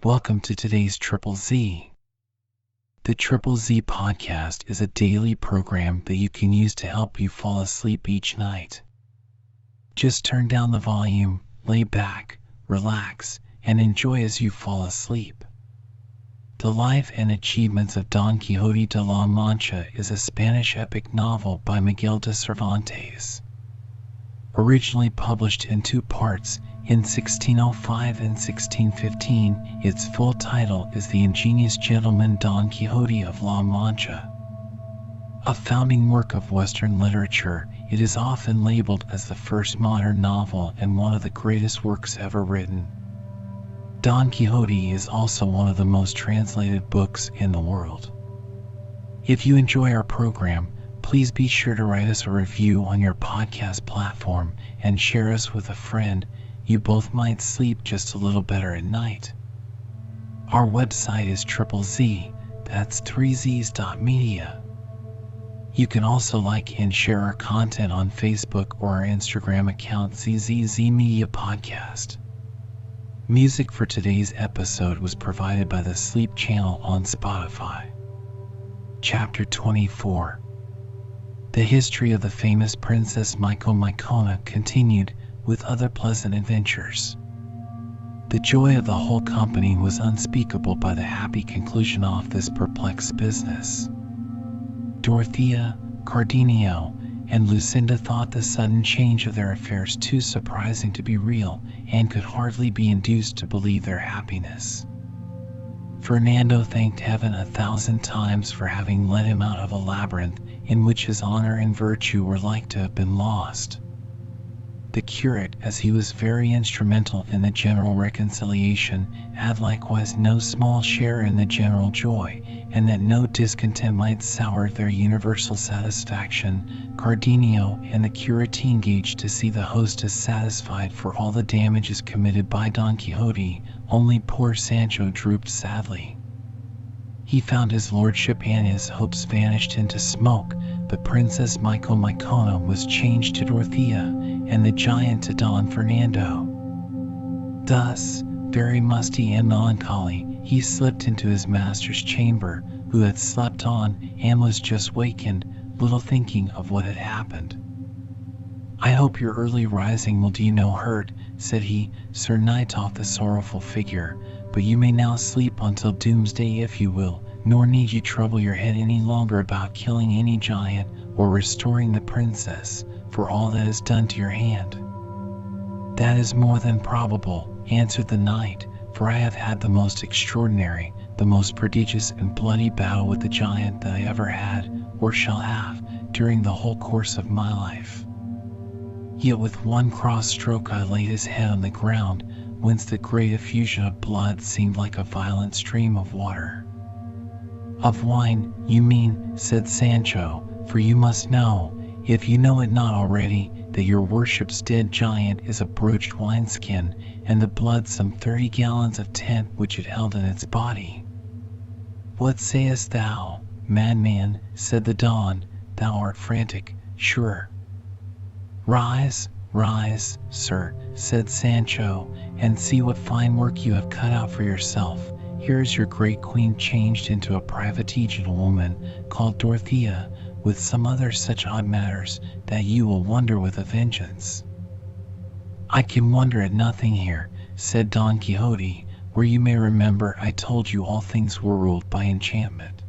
Welcome to today's Triple Z. The Triple Z podcast is a daily program that you can use to help you fall asleep each night. Just turn down the volume, lay back, relax, and enjoy as you fall asleep. The Life and Achievements of Don Quixote de la Mancha is a Spanish epic novel by Miguel de Cervantes. Originally published in two parts, in 1605 and 1615, its full title is The Ingenious Gentleman Don Quixote of La Mancha. A founding work of Western literature, it is often labeled as the first modern novel and one of the greatest works ever written. Don Quixote is also one of the most translated books in the world. If you enjoy our program, please be sure to write us a review on your podcast platform and share us with a friend. You both might sleep just a little better at night. Our website is Triple Z, that's 3zs.media. You can also like and share our content on Facebook or our Instagram account ZZZ Media Podcast. Music for today's episode was provided by the Sleep Channel on Spotify. Chapter 24. The history of the famous Princess Mycona continued, with other pleasant adventures. The joy of the whole company was unspeakable by the happy conclusion of this perplexed business. Dorothea, Cardenio, and Lucinda thought the sudden change of their affairs too surprising to be real, and could hardly be induced to believe their happiness. Fernando thanked heaven 1,000 times for having led him out of a labyrinth in which his honor and virtue were like to have been lost. The curate, as he was very instrumental in the general reconciliation, had likewise no small share in the general joy, and that no discontent might sour their universal satisfaction. Cardenio and the curate engaged to see the hostess satisfied for all the damages committed by Don Quixote. Only poor Sancho drooped sadly. He found his lordship and his hopes vanished into smoke, but Princess Mycona was changed to Dorothea, and the giant to Don Fernando. Thus, very musty and melancholy, he slipped into his master's chamber, who had slept on and was just wakened, little thinking of what had happened. "I hope your early rising will do you no hurt," said he, "Sir Knight of the sorrowful figure, but you may now sleep until doomsday if you will, nor need you trouble your head any longer about killing any giant or restoring the princess, for all that is done to your hand." "That is more than probable," answered the knight, "for I have had the most extraordinary, the most prodigious and bloody battle with the giant that I ever had, or shall have, during the whole course of my life. Yet with one cross stroke I laid his head on the ground, whence the great effusion of blood seemed like a violent stream of water." "Of wine, you mean," said Sancho, "for you must know, if you know it not already, that your worship's dead giant is a broached wineskin, and the blood some 30 gallons of tint which it held in its body." "What sayest thou, madman?" said the Don, "thou art frantic, sure." "Rise, rise, sir," said Sancho, "and see what fine work you have cut out for yourself. Here is your great queen changed into a private gentlewoman called Dorothea, with some other such odd matters that you will wonder with a vengeance." "I can wonder at nothing here," said Don Quixote, "where you may remember I told you all things were ruled by enchantment."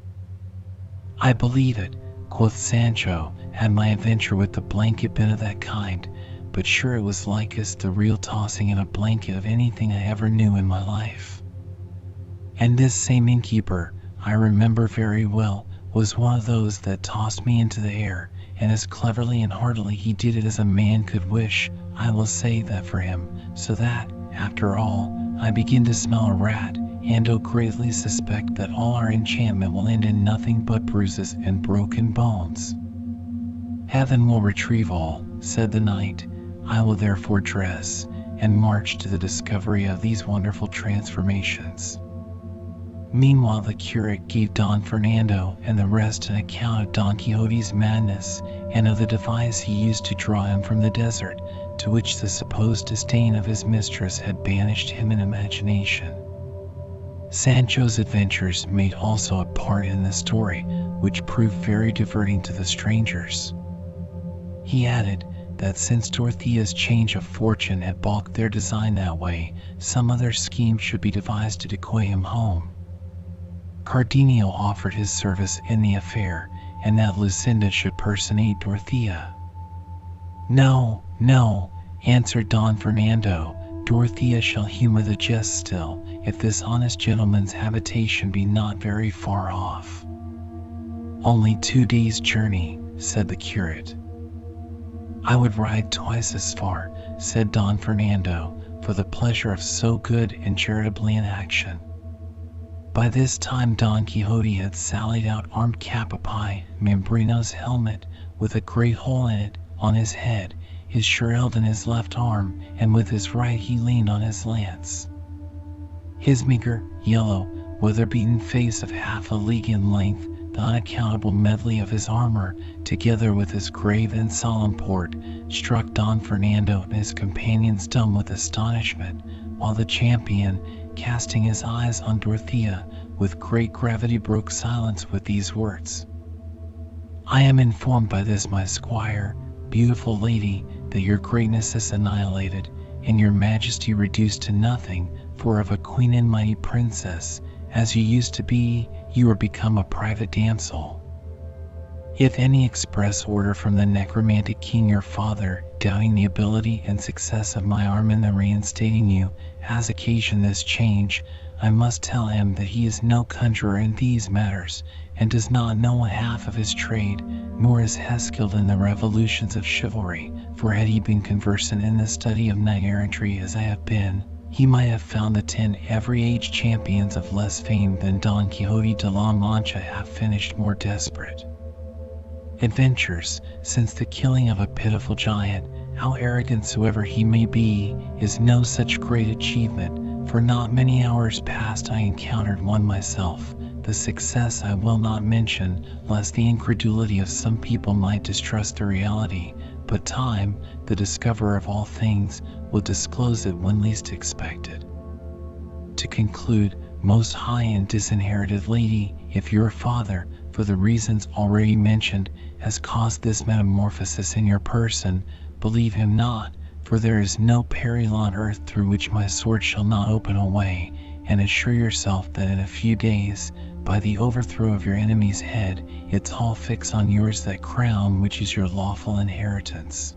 "I believe it," quoth Sancho, "had my adventure with the blanket been of that kind, but sure it was likest the real tossing in a blanket of anything I ever knew in my life. And this same innkeeper, I remember very well, was one of those that tossed me into the air, and as cleverly and heartily he did it as a man could wish. I will say that for him, so that, after all, I begin to smell a rat, and do greatly suspect that all our enchantment will end in nothing but bruises and broken bones." "Heaven will retrieve all," said the knight. "I will therefore dress, and march to the discovery of these wonderful transformations." Meanwhile the curate gave Don Fernando and the rest an account of Don Quixote's madness, and of the device he used to draw him from the desert, to which the supposed disdain of his mistress had banished him in imagination. Sancho's adventures made also a part in the story, which proved very diverting to the strangers. He added that since Dorothea's change of fortune had balked their design that way, some other scheme should be devised to decoy him home. Cardenio offered his service in the affair, and that Lucinda should personate Dorothea. "No, no," answered Don Fernando, "Dorothea shall humour the jest still, if this honest gentleman's habitation be not very far off." "Only 2 days' journey," said the curate. "I would ride twice as far," said Don Fernando, "for the pleasure of so good and charitably an action." By this time Don Quixote had sallied out, armed cap a pie, membrano's helmet, with a great hole in it, on his head, his shield in his left arm, and with his right he leaned on his lance. His meagre, yellow, weather-beaten face of half a league in length, the unaccountable medley of his armor, together with his grave and solemn port, struck Don Fernando and his companions dumb with astonishment, while the champion, casting his eyes on Dorothea, with great gravity broke silence with these words: "I am informed by this my squire, beautiful lady, that your greatness is annihilated, and your majesty reduced to nothing, for of a queen and mighty princess, as you used to be, you are become a private damsel. If any express order from the necromantic king your father, doubting the ability and success of my arm in the reinstating you, has occasioned this change, I must tell him that he is no conjurer in these matters, and does not know a half of his trade, nor is skilled in the revolutions of chivalry, for had he been conversant in the study of knight-errantry as I have been, he might have found the 10 every age champions of less fame than Don Quixote de la Mancha have finished more desperate adventures, since the killing of a pitiful giant, how arrogant soever he may be, is no such great achievement, for not many hours past I encountered one myself. The success I will not mention, lest the incredulity of some people might distrust the reality, but time, the discoverer of all things, will disclose it when least expected. To conclude, most high and disinherited lady, if your father, for the reasons already mentioned, has caused this metamorphosis in your person, believe him not, for there is no peril on earth through which my sword shall not open a way, and assure yourself that in a few days, by the overthrow of your enemy's head, it's all fix on yours that crown which is your lawful inheritance.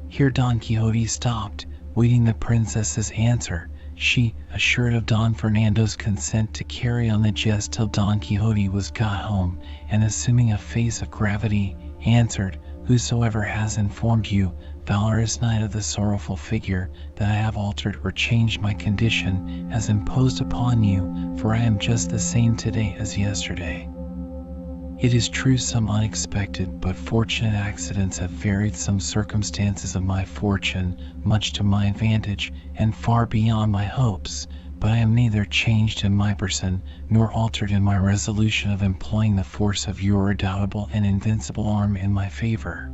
Here Don Quixote stopped, waiting the princess's answer. She, assured of Don Fernando's consent to carry on the jest till Don Quixote was got home, and assuming a face of gravity, answered, "Whosoever has informed you, valorous knight of the sorrowful figure, that I have altered or changed my condition, has imposed upon you, for I am just the same today as yesterday. It is true some unexpected but fortunate accidents have varied some circumstances of my fortune, much to my advantage, and far beyond my hopes, but I am neither changed in my person, nor altered in my resolution of employing the force of your redoubtable and invincible arm in my favor.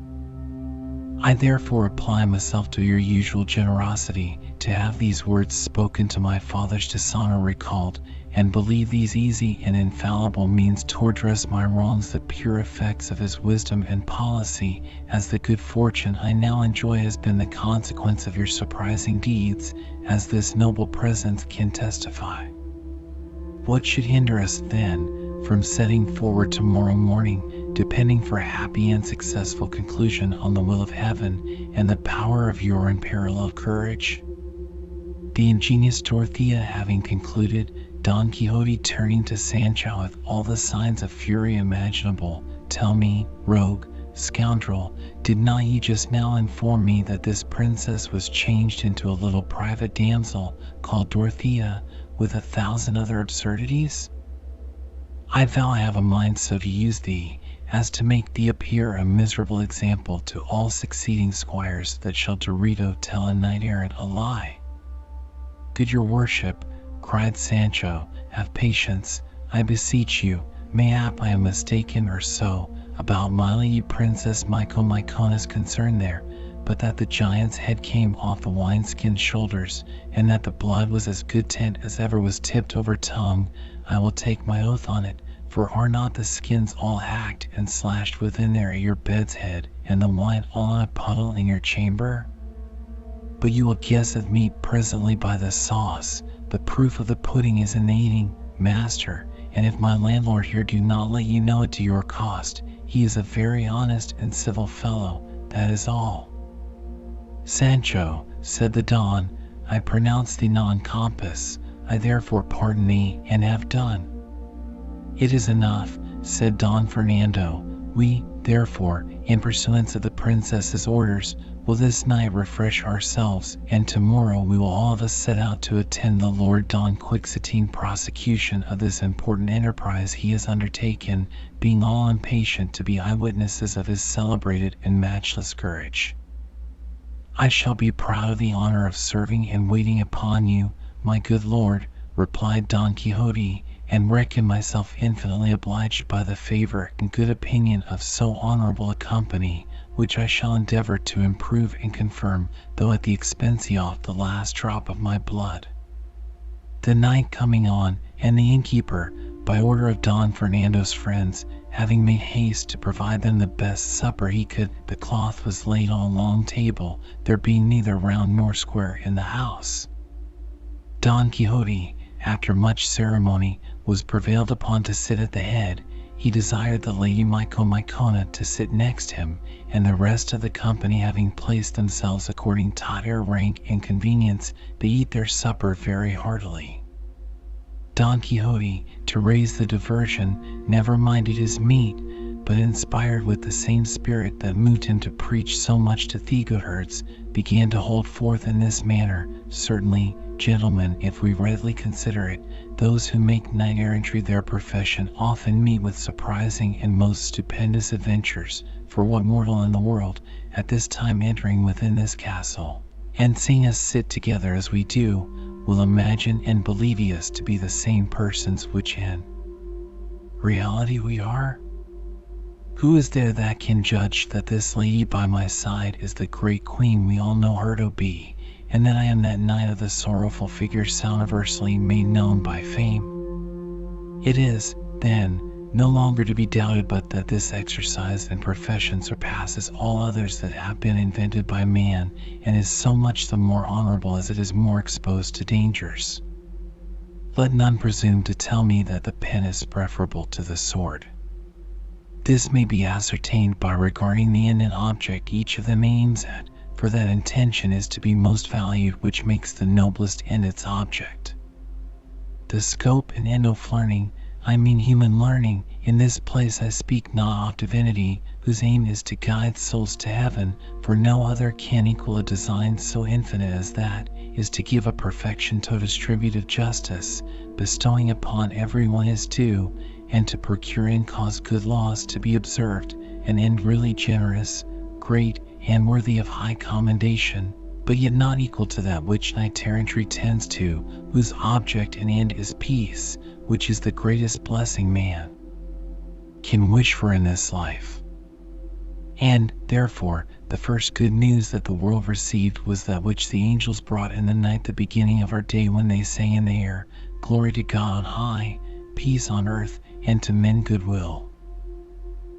I therefore apply myself to your usual generosity, to have these words spoken to my father's dishonor recalled, and believe these easy and infallible means to redress my wrongs the pure effects of his wisdom and policy, as the good fortune I now enjoy has been the consequence of your surprising deeds, as this noble present can testify. What should hinder us, then, from setting forward tomorrow morning, depending for a happy and successful conclusion on the will of heaven and the power of your unparalleled courage?" The ingenious Dorothea having concluded, Don Quixote, turning to Sancho with all the signs of fury imaginable, "Tell me, rogue, scoundrel, did not ye just now inform me that this princess was changed into a little private damsel called Dorothea, with 1,000 other absurdities? I vow I have a mind so to use thee, as to make thee appear a miserable example to all succeeding squires that shall Dorito tell a knight-errant a lie." "Good your worship," cried Sancho, "have patience, I beseech you. Mayhap I am mistaken or so, about my lady Princess Mycone is concerned there, but that the giant's head came off the wineskin shoulders, and that the blood was as good tent as ever was tipped over tongue, I will take my oath on it, for are not the skins all hacked and slashed within there at your bed's head, and the wine all in a puddle in your chamber? But you will guess of meat presently by the sauce. The proof of the pudding is in the eating, master, and if my landlord here do not let you know it to your cost, he is a very honest and civil fellow, that is all. Sancho, said the Don, I pronounce thee non-compos, I therefore pardon thee, and have done. It is enough, said Don Fernando, we, therefore, in pursuance of the princess's orders, will this night refresh ourselves, and tomorrow we will all of us set out to attend the Lord Don Quixote's prosecution of this important enterprise he has undertaken, being all impatient to be eyewitnesses of his celebrated and matchless courage. I shall be proud of the honor of serving and waiting upon you, my good lord, replied Don Quixote, and reckon myself infinitely obliged by the favor and good opinion of so honorable a company, which I shall endeavor to improve and confirm, though at the expense of the last drop of my blood. The night coming on, and the innkeeper, by order of Don Fernando's friends, having made haste to provide them the best supper he could, the cloth was laid on a long table, there being neither round nor square in the house. Don Quixote, after much ceremony, was prevailed upon to sit at the head. He desired the Lady Micomicona to sit next him, and the rest of the company having placed themselves according to their rank and convenience, they eat their supper very heartily. Don Quixote, to raise the diversion, never minded his meat, but inspired with the same spirit that moved him to preach so much to the-goatherds, began to hold forth in this manner, certainly, gentlemen, if we readily consider it, those who make knight-errantry their profession often meet with surprising and most stupendous adventures, for what mortal in the world, at this time entering within this castle, and seeing us sit together as we do, will imagine and believe us to be the same persons which in reality we are? Who is there that can judge that this lady by my side is the great queen we all know her to be, and that I am that knight of the sorrowful figure so universally made known by fame? It is, then, no longer to be doubted but that this exercise and profession surpasses all others that have been invented by man, and is so much the more honorable as it is more exposed to dangers. Let none presume to tell me that the pen is preferable to the sword. This may be ascertained by regarding the end and object each of them aims at, for that intention is to be most valued which makes the noblest end its object. The scope and end of learning, I mean human learning, in this place I speak not of divinity, whose aim is to guide souls to heaven, for no other can equal a design so infinite as that, is to give a perfection to distributive justice, bestowing upon everyone his due, and to procure and cause good laws to be observed, an end really generous, great, and worthy of high commendation, but yet not equal to that which knight-errantry tends to, whose object and end is peace, which is the greatest blessing man can wish for in this life. And, therefore, the first good news that the world received was that which the angels brought in the night, the beginning of our day, when they sang in the air, Glory to God on high, peace on earth, and to men goodwill.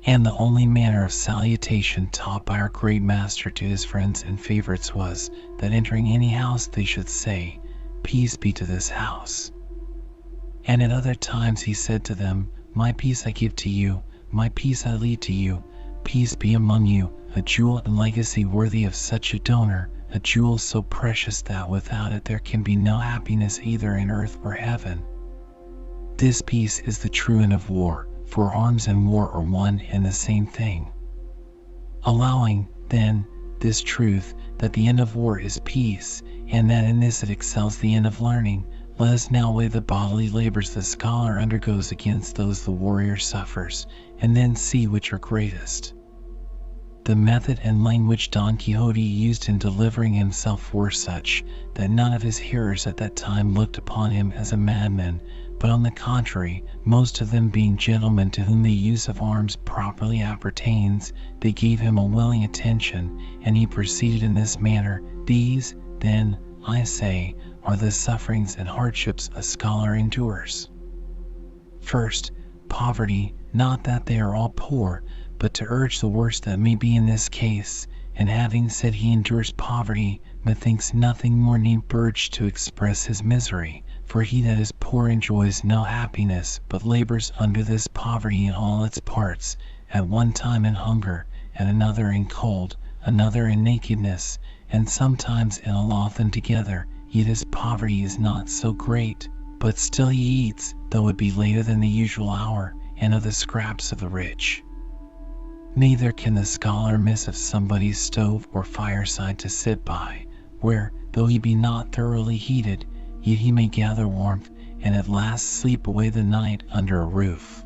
And the only manner of salutation taught by our great master to his friends and favorites was, that entering any house they should say, Peace be to this house. And at other times he said to them, My peace I give to you, my peace I leave to you, peace be among you, a jewel and legacy worthy of such a donor, a jewel so precious that without it there can be no happiness either in earth or heaven. This peace is the true end of war, for arms and war are one and the same thing. Allowing, then, this truth, that the end of war is peace, and that in this it excels the end of learning, let us now weigh the bodily labors the scholar undergoes against those the warrior suffers, and then see which are greatest. The method and language Don Quixote used in delivering himself were such, that none of his hearers at that time looked upon him as a madman, but on the contrary, most of them being gentlemen to whom the use of arms properly appertains, they gave him a willing attention, and he proceeded in this manner. These, then, I say, are the sufferings and hardships a scholar endures. First, poverty, not that they are all poor, but to urge the worst that may be in this case, and having said he endures poverty, methinks nothing more need urge to express his misery, for he that is poor enjoys no happiness, but labors under this poverty in all its parts, at one time in hunger, at another in cold, another in nakedness, and sometimes in a lot of them together. Yet his poverty is not so great, but still he eats, though it be later than the usual hour, and of the scraps of the rich. Neither can the scholar miss of somebody's stove or fireside to sit by, where, though he be not thoroughly heated, yet he may gather warmth, and at last sleep away the night under a roof.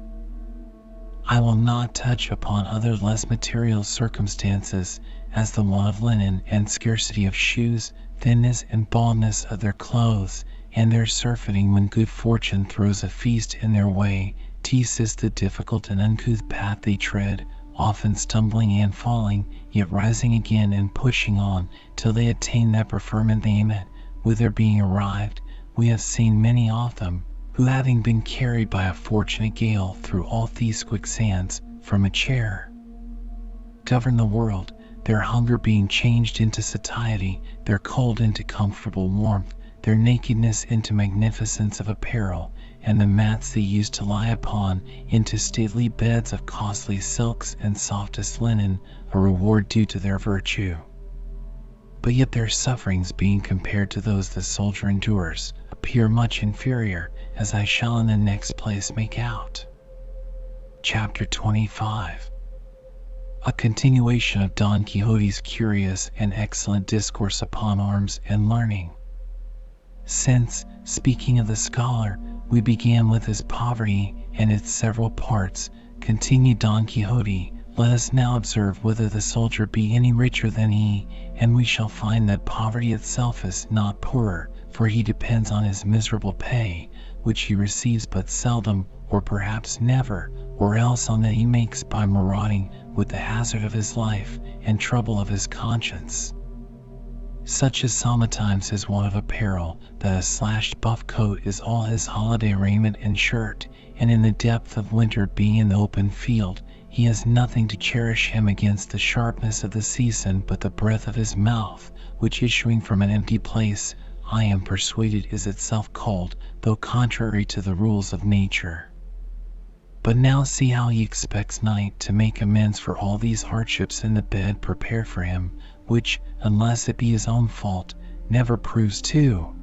I will not touch upon other less material circumstances, as the want of linen and scarcity of shoes, thinness and baldness of their clothes, and their surfeiting when good fortune throws a feast in their way, teases the difficult and uncouth path they tread, often stumbling and falling, yet rising again and pushing on, till they attain that preferment they aim at, whither being arrived, we have seen many of them, who having been carried by a fortunate gale through all these quicksands, from a chair, govern the world, their hunger being changed into satiety, their cold into comfortable warmth, their nakedness into magnificence of apparel, and the mats they used to lie upon into stately beds of costly silks and softest linen, a reward due to their virtue. But yet their sufferings, being compared to those the soldier endures, appear much inferior, as I shall in the next place make out. Chapter 25. A continuation of Don Quixote's curious and excellent discourse upon arms and learning. Since, speaking of the scholar, we began with his poverty and its several parts, continued Don Quixote, let us now observe whether the soldier be any richer than he, and we shall find that poverty itself is not poorer, for he depends on his miserable pay, which he receives but seldom, or perhaps never, or else on that he makes by marauding with the hazard of his life and trouble of his conscience. Such is sometimes his want of apparel, that a slashed buff coat is all his holiday raiment and shirt, and in the depth of winter, being in the open field, he has nothing to cherish him against the sharpness of the season but the breath of his mouth, which issuing from an empty place, I am persuaded is itself cold, though contrary to the rules of nature. But now see how he expects night to make amends for all these hardships in the bed prepared for him, which, unless it be his own fault, never proves too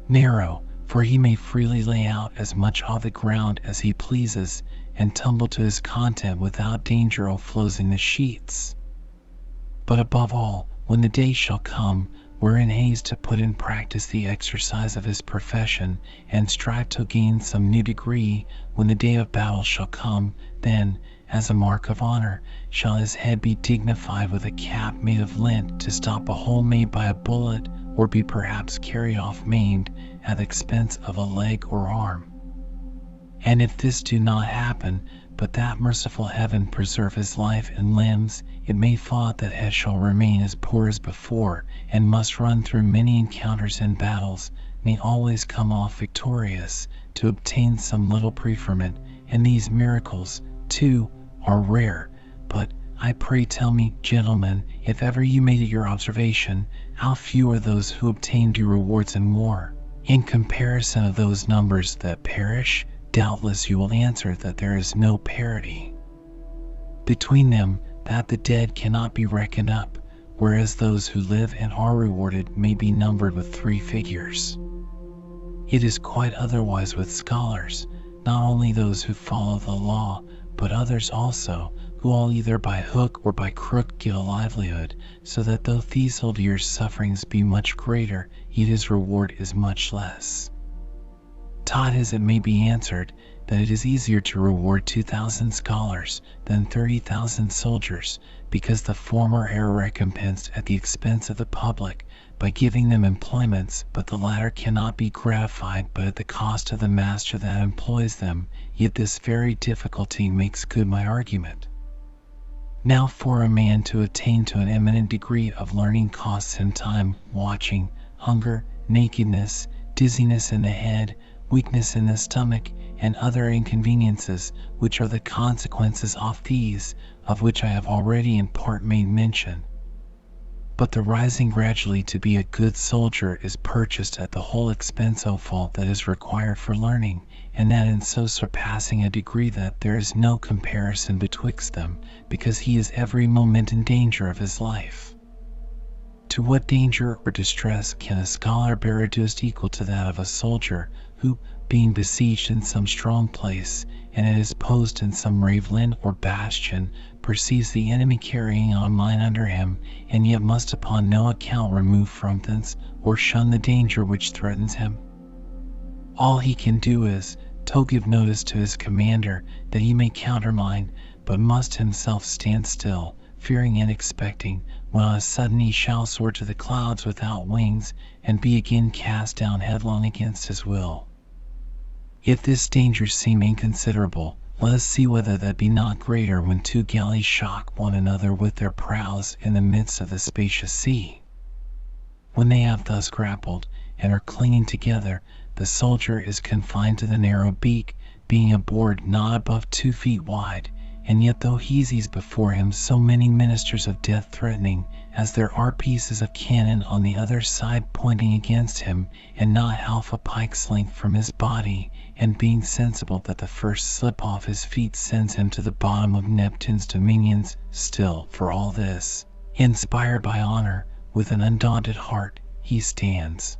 narrow, for he may freely lay out as much of the ground as he pleases, and tumble to his content without danger of closing the sheets. But above all, when the day shall come, wherein he is to put in practice the exercise of his profession, and strive to gain some new degree, when the day of battle shall come, then, as a mark of honor, shall his head be dignified with a cap made of lint to stop a hole made by a bullet, or be perhaps carried off maimed at the expense of a leg or arm. And if this do not happen, but that merciful heaven preserve his life and limbs, it may fall that he shall remain as poor as before, and must run through many encounters and battles, may always come off victorious, to obtain some little preferment, and these miracles, too, are rare. But, I pray tell me, gentlemen, if ever you made it your observation, how few are those who obtain due rewards in war, in comparison of those numbers that perish? Doubtless you will answer that there is no parity between them, that the dead cannot be reckoned up, whereas those who live and are rewarded may be numbered with 3 figures. It is quite otherwise with scholars, not only those who follow the law, but others also, who all either by hook or by crook get a livelihood, so that though these soldier's sufferings be much greater, yet his reward is much less. Taught as it may be answered, that it is easier to reward 2,000 scholars than 30,000 soldiers, because the former are recompensed at the expense of the public by giving them employments, but the latter cannot be gratified but at the cost of the master that employs them. Yet this very difficulty makes good my argument. Now for a man to attain to an eminent degree of learning costs him time, watching, hunger, nakedness, dizziness in the head, weakness in the stomach, and other inconveniences, which are the consequences of these, of which I have already in part made mention. But the rising gradually to be a good soldier is purchased at the whole expense of all that is required for learning, and that in so surpassing a degree that there is no comparison betwixt them, because he is every moment in danger of his life. To what danger or distress can a scholar bear reduced equal to that of a soldier, who, being besieged in some strong place, and is posted in some ravelin or bastion, perceives the enemy carrying on mine under him, and yet must upon no account remove from thence, or shun the danger which threatens him? All he can do is, to give notice to his commander, that he may countermine, but must himself stand still, fearing and expecting, when on a sudden he shall soar to the clouds without wings, and be again cast down headlong against his will. If this danger seem inconsiderable, let us see whether that be not greater when two galleys shock one another with their prows in the midst of the spacious sea. When they have thus grappled, and are clinging together, the soldier is confined to the narrow beak, being a board not above 2 feet wide, and yet though he sees before him so many ministers of death threatening, as there are pieces of cannon on the other side pointing against him, and not half a pike's length from his body, and being sensible that the first slip off his feet sends him to the bottom of Neptune's dominions, still, for all this, inspired by honor, with an undaunted heart, he stands,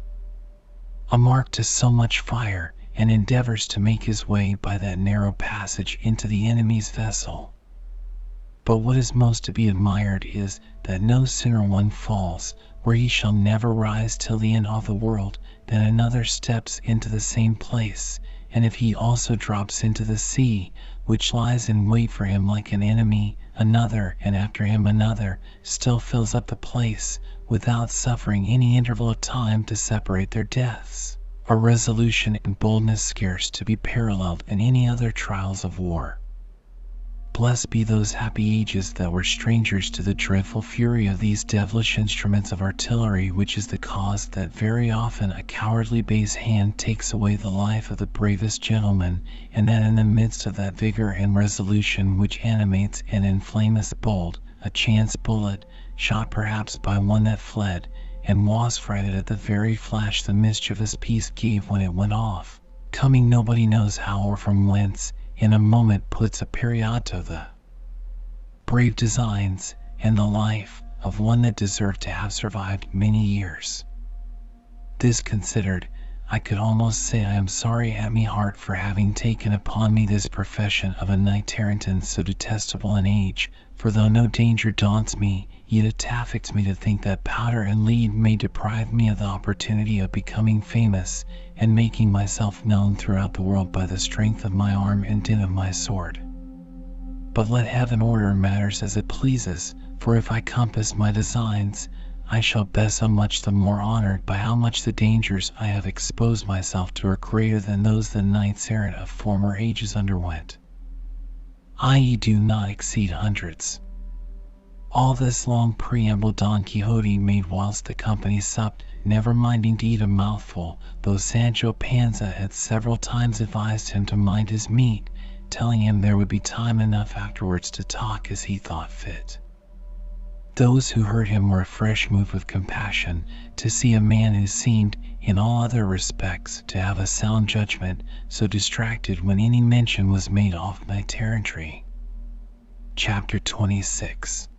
a mark to so much fire, and endeavors to make his way by that narrow passage into the enemy's vessel. But what is most to be admired is, that no sooner one falls, where he shall never rise till the end of the world, than another steps into the same place, and if he also drops into the sea, which lies in wait for him like an enemy, another, and after him another, still fills up the place, without suffering any interval of time to separate their deaths. A resolution and boldness scarce to be paralleled in any other trials of war. Blessed be those happy ages that were strangers to the dreadful fury of these devilish instruments of artillery, which is the cause that very often a cowardly base hand takes away the life of the bravest gentleman, and that in the midst of that vigor and resolution which animates and inflames bold, a chance bullet, shot perhaps by one that fled, and was frighted at the very flash the mischievous piece gave when it went off, coming nobody knows how or from whence, in a moment puts a period to the brave designs, and the life of one that deserved to have survived many years. This considered, I could almost say I am sorry at me heart for having taken upon me this profession of a knight-errant in so detestable an age, for though no danger daunts me, yet it afflicts me to think that powder and lead may deprive me of the opportunity of becoming famous, and making myself known throughout the world by the strength of my arm and dint of my sword. But let heaven order matters as it pleases, for if I compass my designs, I shall be so much the more honored by how much the dangers I have exposed myself to are greater than those the knights-errant of former ages underwent, i.e. do not exceed hundreds. All this long preamble Don Quixote made whilst the company supped, never minding to eat a mouthful, though Sancho Panza had several times advised him to mind his meat, telling him there would be time enough afterwards to talk as he thought fit. Those who heard him were afresh moved with compassion to see a man who seemed, in all other respects, to have a sound judgment, so distracted when any mention was made of knight-errantry. Chapter 26.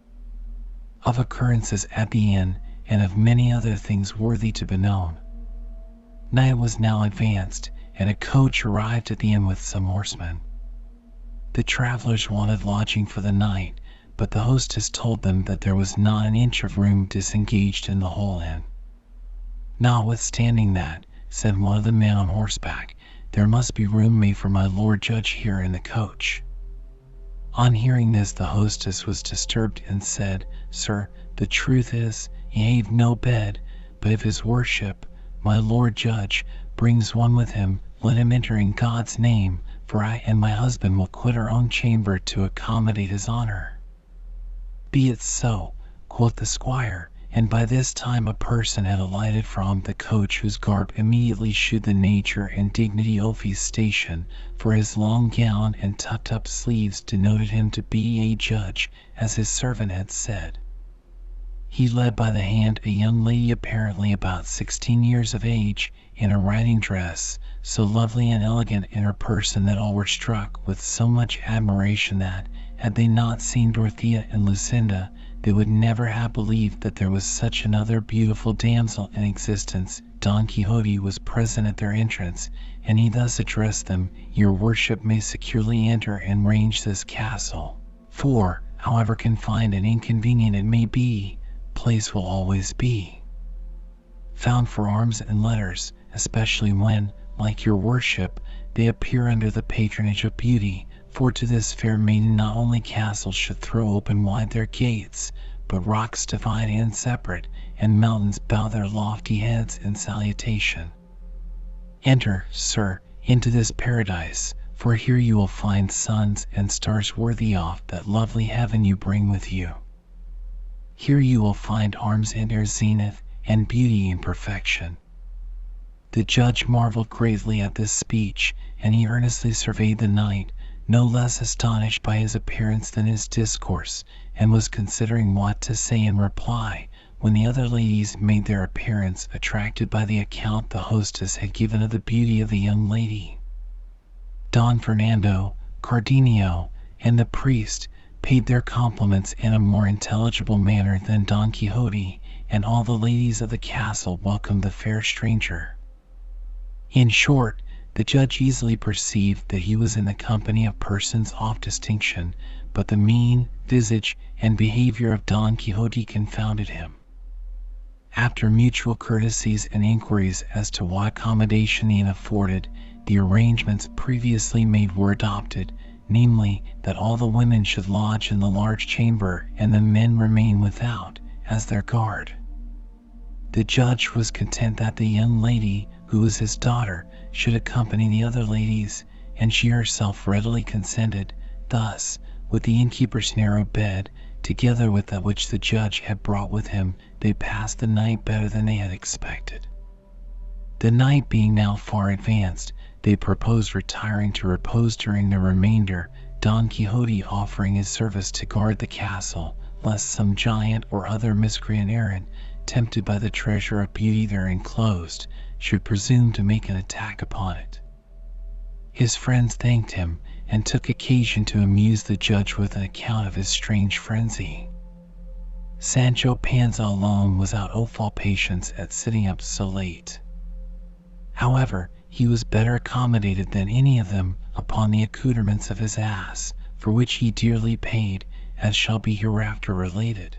Of occurrences at the inn, and of many other things worthy to be known. Night was now advanced, and a coach arrived at the inn with some horsemen. The travelers wanted lodging for the night, but the hostess told them that there was not an inch of room disengaged in the whole inn. Notwithstanding that, said one of the men on horseback, there must be room made for my Lord Judge here in the coach." On hearing this, the hostess was disturbed and said, "Sir, the truth is, he have no bed, but if his worship, my Lord Judge, brings one with him, let him enter in God's name, for I and my husband will quit our own chamber to accommodate his honor." "Be it so," quoth the squire, and by this time a person had alighted from the coach whose garb immediately shewed the nature and dignity of his station, for his long gown and tucked-up sleeves denoted him to be a judge, as his servant had said. He led by the hand a young lady apparently about 16 years of age, in a riding dress, so lovely and elegant in her person that all were struck with so much admiration that, had they not seen Dorothea and Lucinda, they would never have believed that there was such another beautiful damsel in existence. Don Quixote was present at their entrance, and he thus addressed them: "Your worship may securely enter and range this castle, for, however confined and inconvenient it may be, place will always be found for arms and letters, especially when, like your worship, they appear under the patronage of beauty. For to this fair maiden not only castles should throw open wide their gates, but rocks divide and separate, and mountains bow their lofty heads in salutation. Enter, sir, into this paradise, for here you will find suns and stars worthy of that lovely heaven you bring with you. Here you will find arms in their zenith, and beauty in perfection." The judge marveled greatly at this speech, and he earnestly surveyed the knight, no less astonished by his appearance than his discourse, and was considering what to say in reply, when the other ladies made their appearance, attracted by the account the hostess had given of the beauty of the young lady. Don Fernando, Cardenio, and the priest paid their compliments in a more intelligible manner than Don Quixote, and all the ladies of the castle welcomed the fair stranger. In short, the judge easily perceived that he was in the company of persons of distinction, but the mien, visage, and behavior of Don Quixote confounded him. After mutual courtesies and inquiries as to what accommodation the inn afforded, the arrangements previously made were adopted, namely, that all the women should lodge in the large chamber and the men remain without, as their guard. The judge was content that the young lady, who was his daughter, should accompany the other ladies, and she herself readily consented. Thus, with the innkeeper's narrow bed, together with that which the judge had brought with him, they passed the night better than they had expected. The night being now far advanced, they proposed retiring to repose during the remainder, Don Quixote offering his service to guard the castle, lest some giant or other miscreant errant, tempted by the treasure of beauty there enclosed, should presume to make an attack upon it. His friends thanked him, and took occasion to amuse the judge with an account of his strange frenzy. Sancho Panza alone was out of all patience at sitting up so late. However, he was better accommodated than any of them upon the accoutrements of his ass, for which he dearly paid, as shall be hereafter related.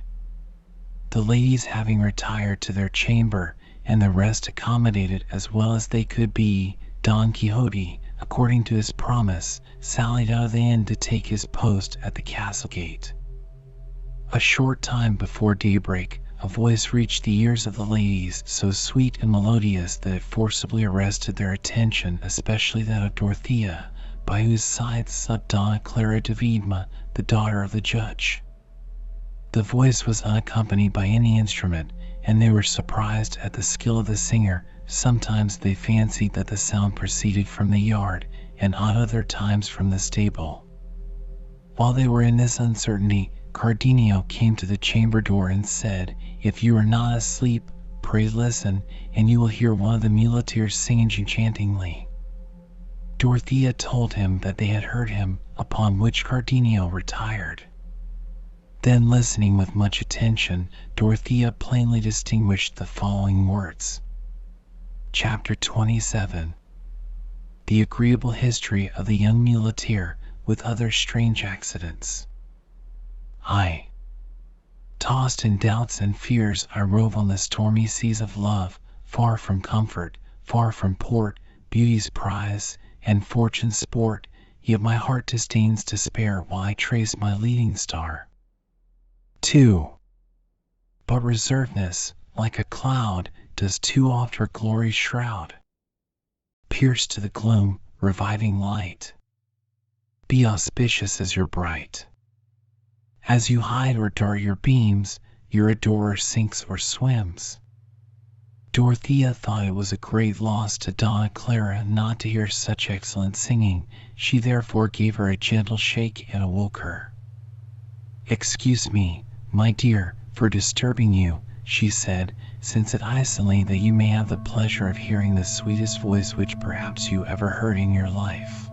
The ladies having retired to their chamber, and the rest accommodated as well as they could be, Don Quixote, according to his promise, sallied out of the inn to take his post at the castle gate. A short time before daybreak, a voice reached the ears of the ladies, so sweet and melodious that it forcibly arrested their attention, especially that of Dorothea, by whose side sat Donna Clara de Viedma, the daughter of the judge. The voice was unaccompanied by any instrument, and they were surprised at the skill of the singer. Sometimes they fancied that the sound proceeded from the yard, and at other times from the stable. While they were in this uncertainty, Cardenio came to the chamber door and said, "If you are not asleep, pray listen, and you will hear one of the muleteers singing enchantingly." Dorothea told him that they had heard him, upon which Cardenio retired. Then, listening with much attention, Dorothea plainly distinguished the following words. Chapter 27. The agreeable history of the young muleteer, with other strange accidents. Tossed in doubts and fears, I rove on the stormy seas of love, far from comfort, far from port, beauty's prize, and fortune's sport, yet my heart disdains to spare while I trace my leading star. 2. But reservedness, like a cloud, does too oft her glory shroud. Pierce to the gloom, reviving light. Be auspicious as your bright. As you hide or dart your beams, your adorer sinks or swims. Dorothea thought it was a great loss to Donna Clara not to hear such excellent singing. She therefore gave her a gentle shake and awoke her. "Excuse me, my dear, for disturbing you," she said, "since it isolates that you may have the pleasure of hearing the sweetest voice which perhaps you ever heard in your life."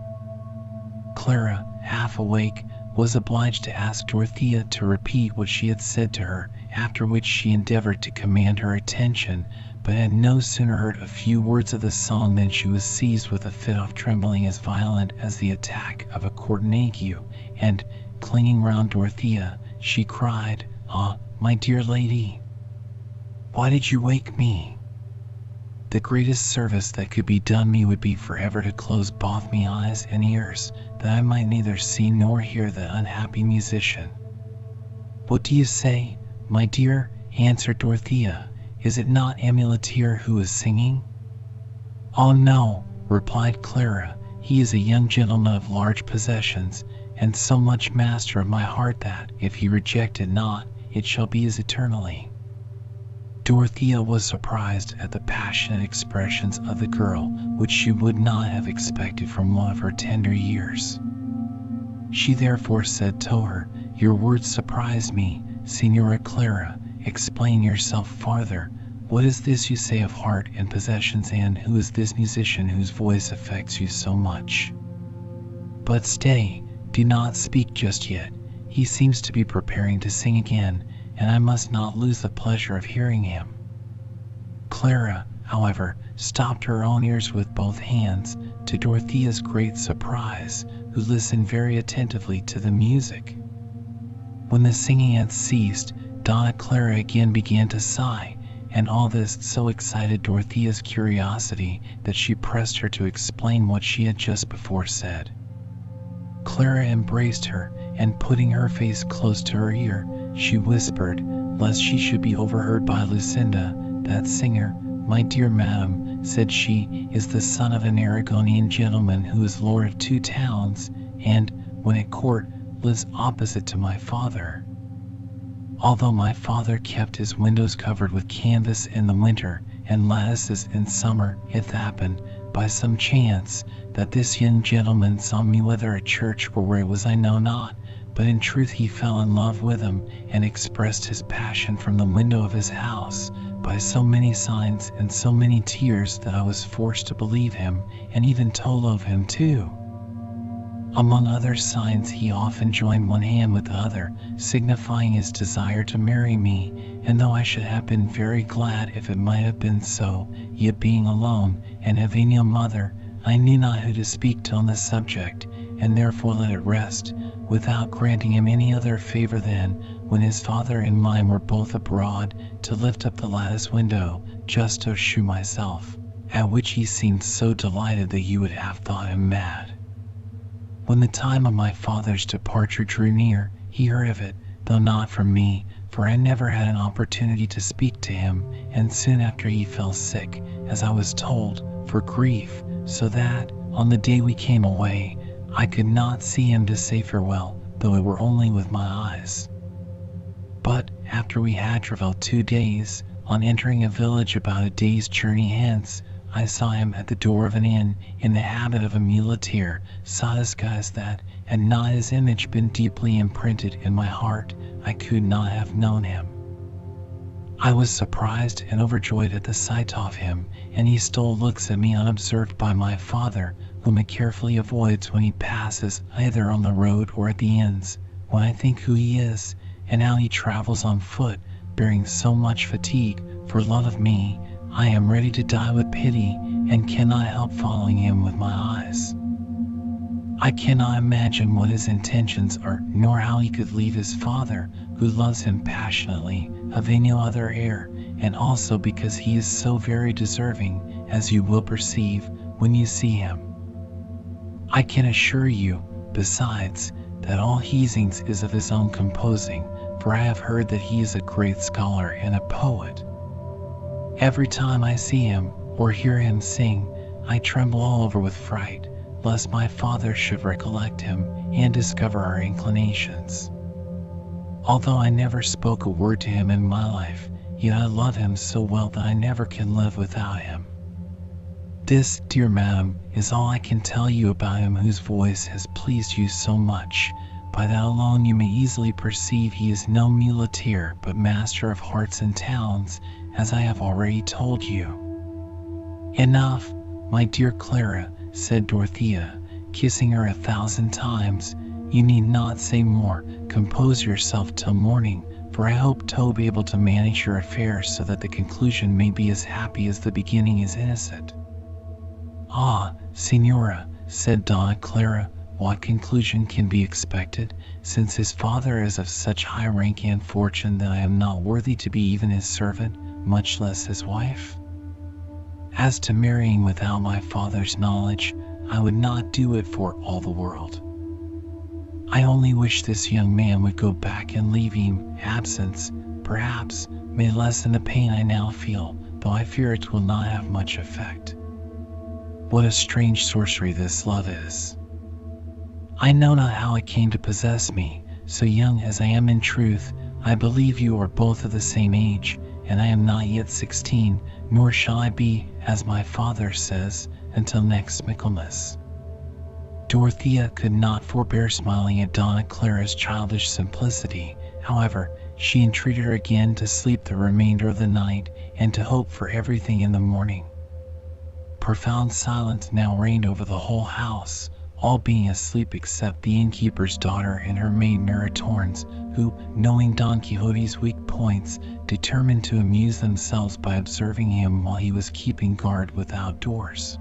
Clara, half awake, was obliged to ask Dorothea to repeat what she had said to her, after which she endeavored to command her attention, but had no sooner heard a few words of the song than she was seized with a fit of trembling as violent as the attack of a quartan ague, and, clinging round Dorothea, she cried, "Ah, my dear lady, why did you wake me? The greatest service that could be done me would be forever to close both me eyes and ears, that I might neither see nor hear the unhappy musician." "What do you say, my dear?" answered Dorothea. "Is it not Amuleteer who is singing?" "Oh no," replied Clara, "he is a young gentleman of large possessions, and so much master of my heart that, if he reject it not, it shall be his eternally." Dorothea was surprised at the passionate expressions of the girl, which she would not have expected from one of her tender years. She therefore said to her, "Your words surprise me, Signora Clara. Explain yourself farther. What is this you say of heart and possessions, and who is this musician whose voice affects you so much? But stay, do not speak just yet. He seems to be preparing to sing again, and I must not lose the pleasure of hearing him." Clara, however, stopped her own ears with both hands, to Dorothea's great surprise, who listened very attentively to the music. When the singing had ceased, Donna Clara again began to sigh, and all this so excited Dorothea's curiosity that she pressed her to explain what she had just before said. Clara embraced her, and putting her face close to her ear, she whispered, lest she should be overheard by Lucinda, "That singer, my dear madam," said she, "is the son of an Aragonian gentleman who is lord of 2 towns, and, when at court, lives opposite to my father. Although my father kept his windows covered with canvas in the winter and lattices in summer, it happened, by some chance, that this young gentleman saw me, whether at church or where it was I know not, but in truth he fell in love with him, and expressed his passion from the window of his house, by so many signs and so many tears that I was forced to believe him, and even to love him too. Among other signs, he often joined one hand with the other, signifying his desire to marry me, and though I should have been very glad if it might have been so, yet being alone, and having no mother, I knew not who to speak to on the subject, and therefore let it rest, without granting him any other favor than, when his father and mine were both abroad, to lift up the lattice window, just to shew myself, at which he seemed so delighted that you would have thought him mad. When the time of my father's departure drew near, he heard of it, though not from me, for I never had an opportunity to speak to him, and soon after he fell sick, as I was told, for grief, so that, on the day we came away, I could not see him to say farewell, though it were only with my eyes. But, after we had travelled 2 days, on entering a village about a day's journey hence, I saw him at the door of an inn, in the habit of a muleteer, so disguised that, had not his image been deeply imprinted in my heart, I could not have known him. I was surprised and overjoyed at the sight of him, and he stole looks at me unobserved by my father, whom he carefully avoids when he passes either on the road or at the inns. When I think who he is, and how he travels on foot, bearing so much fatigue, for love of me, I am ready to die with pity, and cannot help following him with my eyes. I cannot imagine what his intentions are, nor how he could leave his father, who loves him passionately, having no other heir, and also because he is so very deserving, as you will perceive, when you see him. I can assure you, besides, that all he sings is of his own composing, for I have heard that he is a great scholar and a poet. Every time I see him, or hear him sing, I tremble all over with fright, lest my father should recollect him and discover our inclinations. Although I never spoke a word to him in my life, yet I love him so well that I never can live without him. This, dear madam, is all I can tell you about him whose voice has pleased you so much. By that alone you may easily perceive he is no muleteer, but master of hearts and towns, as I have already told you. Enough, my dear Clara, said Dorothea, kissing her 1,000 times. You need not say more. Compose yourself till morning, for I hope to be able to manage your affairs so that the conclusion may be as happy as the beginning is innocent. Ah, Signora, said Donna Clara, what conclusion can be expected, since his father is of such high rank and fortune that I am not worthy to be even his servant, much less his wife? As to marrying without my father's knowledge, I would not do it for all the world. I only wish this young man would go back and leave him. Absence, perhaps, may lessen the pain I now feel, though I fear it will not have much effect. What a strange sorcery this love is! I know not how it came to possess me. So young as I am in truth, I believe you are both of the same age, and I am not yet 16, nor shall I be, as my father says, until next Michaelmas. Dorothea could not forbear smiling at Donna Clara's childish simplicity. However, she entreated her again to sleep the remainder of the night, and to hope for everything in the morning. Profound silence now reigned over the whole house, all being asleep except the innkeeper's daughter and her maid Maritornes, who, knowing Don Quixote's weak points, determined to amuse themselves by observing him while he was keeping guard without doors.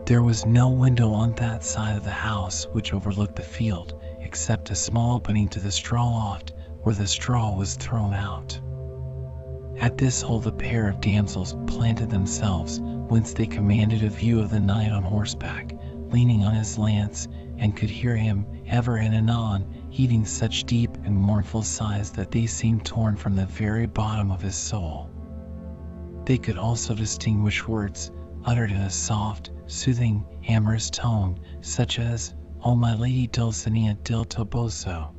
There was no window on that side of the house which overlooked the field, except a small opening to the straw loft, where the straw was thrown out. At this hole the pair of damsels planted themselves, whence they commanded a view of the knight on horseback, leaning on his lance, and could hear him, ever and anon, heaving such deep and mournful sighs that they seemed torn from the very bottom of his soul. They could also distinguish words, uttered in a soft, soothing, amorous tone, such as, "O my lady Dulcinea del Toboso,"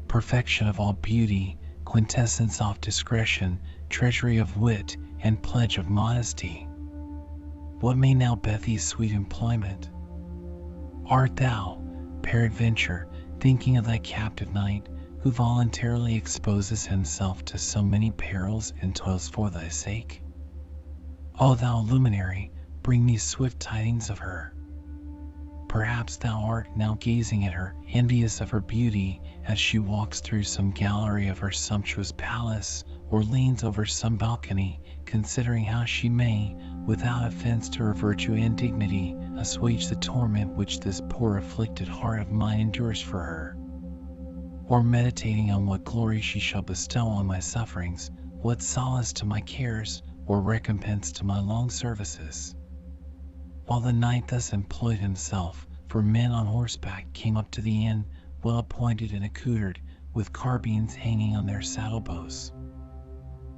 perfection of all beauty, quintessence of discretion, treasury of wit, and pledge of modesty. What may now Bethy's sweet employment? Art thou, peradventure, thinking of thy captive knight, who voluntarily exposes himself to so many perils and toils for thy sake? O thou luminary, bring me swift tidings of her. Perhaps thou art now gazing at her, envious of her beauty, as she walks through some gallery of her sumptuous palace, or leans over some balcony, considering how she may, without offense to her virtue and dignity, assuage the torment which this poor afflicted heart of mine endures for her. Or meditating on what glory she shall bestow on my sufferings, what solace to my cares, or recompense to my long services. While the knight thus employed himself, for men on horseback came up to the inn, well appointed and accoutred, with carbines hanging on their saddle-bows.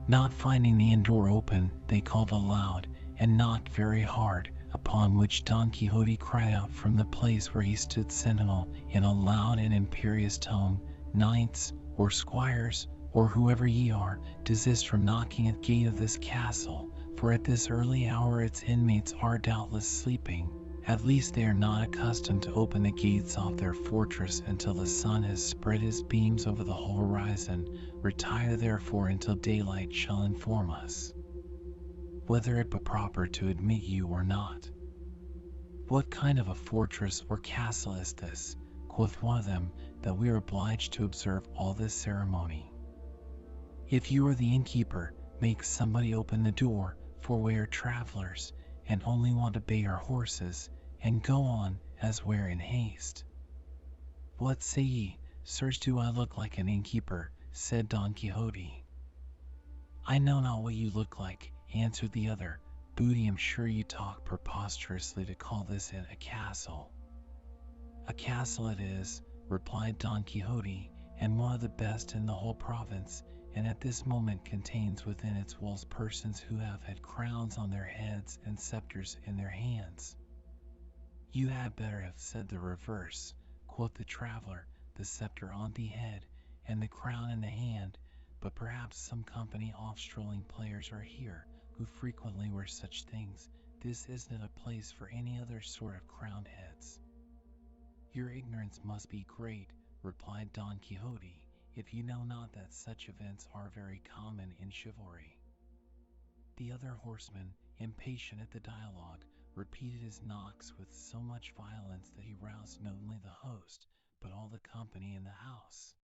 Not finding the inn door open, they called aloud, and knocked very hard, upon which Don Quixote cried out from the place where he stood sentinel, in a loud and imperious tone, "Knights, or squires, or whoever ye are, desist from knocking at the gate of this castle, for at this early hour its inmates are doubtless sleeping. At least they are not accustomed to open the gates of their fortress until the sun has spread his beams over the whole horizon. Retire therefore until daylight shall inform us whether it be proper to admit you or not." "What kind of a fortress or castle is this," quoth one of them, "that we are obliged to observe all this ceremony? If you are the innkeeper, make somebody open the door, for we are travelers, and only want to bay our horses, and go on, as we're in haste." "What say ye, sirs, do I look like an innkeeper?" said Don Quixote. "I know not what you look like," answered the other, Booty, I'm sure you talk preposterously to call this a castle. A castle it is, replied Don Quixote, and one of the best in the whole province, and at this moment contains within its walls persons who have had crowns on their heads and scepters in their hands. You had better have said the reverse, quoth the traveller, the scepter on the head, and the crown in the hand, but perhaps some company off-strolling players are here, who frequently wear such things. This isn't a place for any other sort of crowned heads. Your ignorance must be great, replied Don Quixote, if you know not that such events are very common in chivalry. The other horseman, impatient at the dialogue, repeated his knocks with so much violence that he roused not only the host, but all the company in the house.